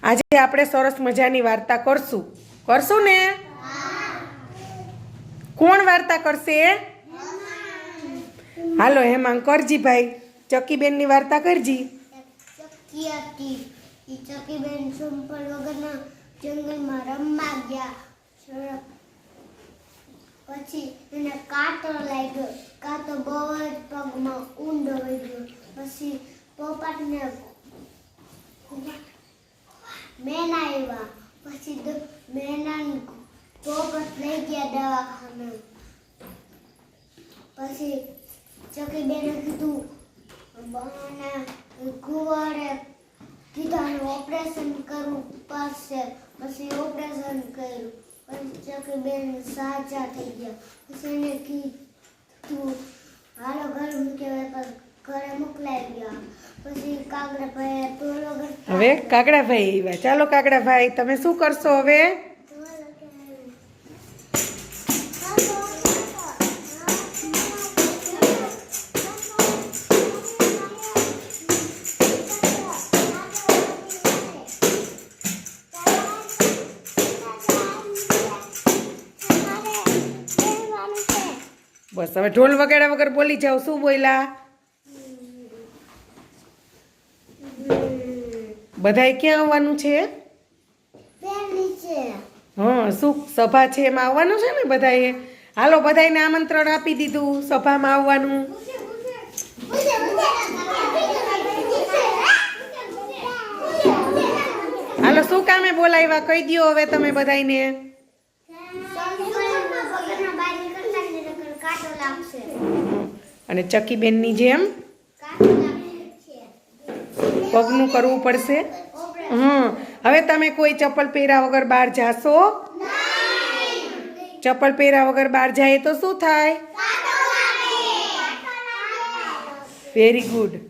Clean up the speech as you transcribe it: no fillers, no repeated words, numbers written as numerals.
આજે આપણે સરસ મજાની વાર્તા કરશું ને? કોણ વાર્તા કરશે? હાલો હેમાંગ કરજી ભાઈ, ચકીબેનની વાર્તા કરજી. ચકી હતી ઈ ચકીબેન સંપલ વગરના જંગલમાં રમવા ગયા. પછી એને કાંટો લાગ્યો. કાંટો બહુ જ પગમાં ઊંડો વહી. પછી પોપટને મેના આવ્યા. પછી મેનાને પોપટ લઈ ગયા દવાખાને. પછી ચકીબેને કીધું કુંવરે કીધું ઓપરેશન કરવું પડશે. પછી ઓપરેશન કર્યું. પછી ચકીબેન સાજા થઈ ગયા. પછી એને કીધું હાલો ઘર મૂક્યા, ઘરે મોકલાઈ ગયા. પછી કાગડાભાઈ ટોલો કરતા. હવે કાગડાભાઈ આવ્યા. ચાલો કાગડાભાઈ, તમે શું કરશો હવે? બસ હવે ઢોલ વગાડ્યા વગર બોલી જાઓ. શું બોલ્યા? બધાએ ક્યાં આવવાનું છે? હા, શું સભા છે એમાં આવવાનું છે ને બધાએ? હાલો બધાને આમંત્રણ આપી દીધું સભામાં આવવાનું. હાલો શું કામે બોલાવ્યા કહી દો હવે તમે બધાને. અને ચકીબેનની જેમ પગનું કરવું પડશે. હવે તમે કોઈ ચપ્પલ પહેર્યા વગર બહાર જાશો? ચપ્પલ પહેર્યા વગર બહાર જાય તો શું થાય? Very good.